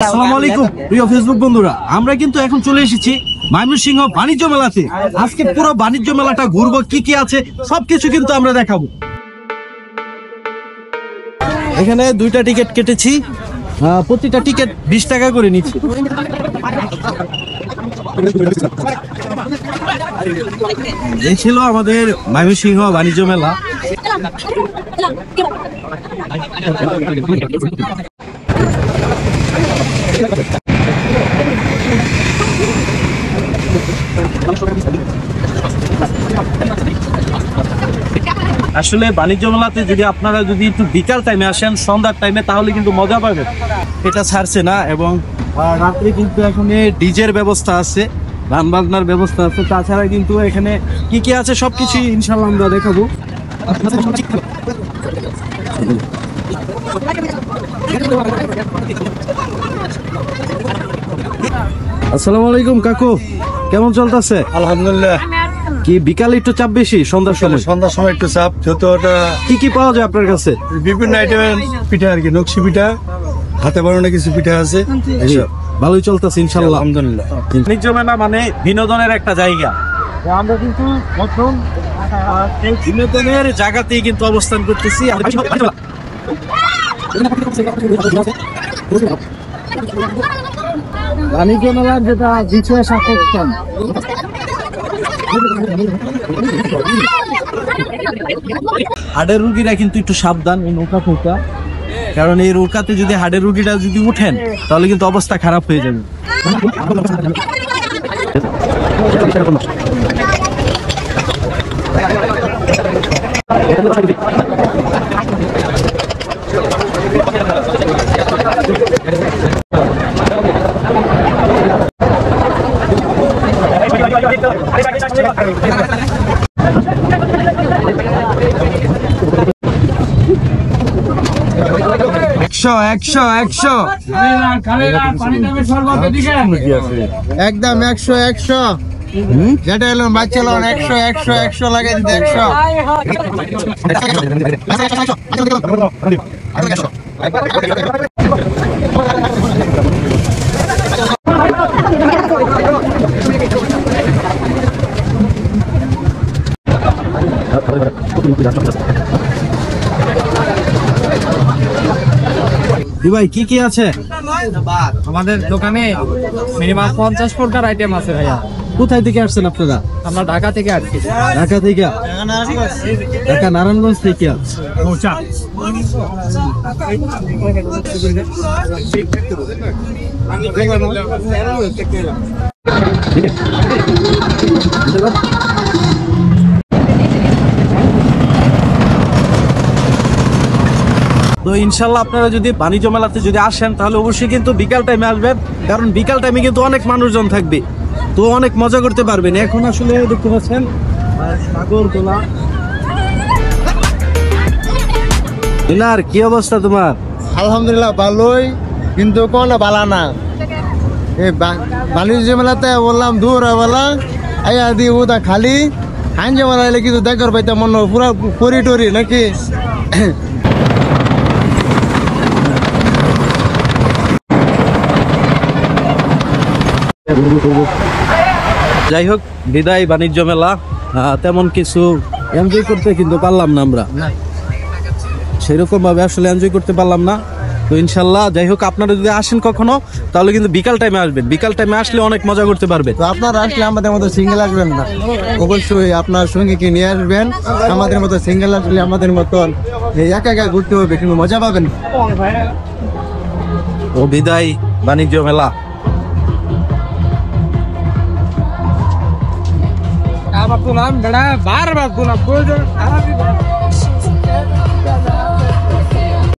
আসসালামু আলাইকুম প্রিয় ফেসবুক বন্ধুরা, আমরা কিন্তু এখন চলে এসেছি ময়মনসিংহ বাণিজ্য মেলাতে। আজকে পুরো বাণিজ্য মেলাটা ঘুরবো, কি কি আছে সবকিছু কিন্তু আমরা দেখাবো। এখানে দুইটা টিকিট কেটেছি, প্রতিটা টিকিট 20 টাকা করে নিচ্ছি। এই ছিল আমাদের ময়মনসিংহ বাণিজ্য মেলা। আসলে বাণিজ্য মেলাতে যদি আপনারা যদি একটু বিকাল টাইমে আসেন, সন্ধ্যার টাইমে, তাহলে কিন্তু মজা পাবেন। এটা ছাড়ছে না, এবং রাত্রে কিন্তু এখানে ডিজের ব্যবস্থা আছে, গান বাজনার ব্যবস্থা আছে। তাছাড়া কিন্তু এখানে কি কি আছে সবকিছু ইনশাল্লাহ আমরা দেখাবো। আসসালামু আলাইকুম কাকু, কেমন চলতেছে? আলহামদুলিল্লাহ। কি বিকালে একটু চাপ বেশি? সন্ধ্যার সময় একটু চাপ, যত কি কি পাওয়া যায় আপনার কাছে? বিভিন্ন আইটেমের পিঠা আর কি, নকশি পিঠা, হাতে বানানো কিছু পিঠা আছে। ভালোই চলতেছে ইনশাল্লাহ, আলহামদুলিল্লাহ। বাণিজ্য মেলা মানে বিনোদনের একটা জায়গা। আমরা কিন্তু এখন এই বিনোদনের জায়গাতেই কিন্তু অবস্থান করতেছি। বাণিজ্য মেলার যেটা বিশেষ আকর্ষণ, হাড়ের রুগীরা কিন্তু একটু সাবধান এই নৌকা ফৌকা, কারণ এই নৌকাতে যদি হাড়ের রুগীরা যদি উঠেন তাহলে কিন্তু অবস্থা খারাপ হয়ে যাবে। একদম 100 যেটা এলো বাচ্চা লোন 100 লাগে দিতে 100। ভাই কি কি আছে আমাদের দোকানে? মিনিমাম 50 প্রকার আইটেম আছে ভাইয়া। কোথায় থেকে আসছেন আপনারা? আমরা ঢাকা থেকে আসছি। ঢাকা থেকে? ঢাকা নারায়ণগঞ্জ থেকে? তো ইনশাল্লাহ আপনারা যদি বাণিজ্য মেলাতে যদি আসেন তাহলে অবশ্যই কিন্তু বিকাল টাইমে আসবেন, কারণ বিকাল টাইমে কিন্তু অনেক মানুষজন থাকবে, তো অনেক মজা করতে পারবেন। এখন আসলে দেখতে পাচ্ছেন সাগরতলা। মিনার, কি অবস্থা তোমার? আলহামদুলিল্লাহ ভালোই, কিন্তু কোন বালা না। এই বাণিজ্য মেলাতে বললাম দূর বলা আইয়া দি ওটা খালি হাঞ্জে মেলা এলে কিন্তু দেখার পাইতে মন পুরা পরি টরি নাকি। যাই হোক, বিদায় বাণিজ্য মেলা। তেমন কিছু এনজয় করতে কিন্তু পারলাম না আমরা, সেরকম ভাবে আসলে এনজয় করতে পারলাম না। তো ইনশাল্লাহ যাই হোক, আপনারা যদি আসেন কখনো তাহলে কিন্তু বিকাল টাইমে আসবেন, বিকাল টাইমে আসলে অনেক মজা করতে পারবেন। তো আপনারা আসলে আমাদের মতো সিঙ্গেল আসবেন না, অবশ্যই আপনার সঙ্গে কি নিয়ে আসবেন। আমাদের মতো সিঙ্গেল আসলে আমাদের মতন একা একা ঘুরতে হবে, কিন্তু মজা পাবেন। ও বিদায় বাণিজ্য মেলা। বারবার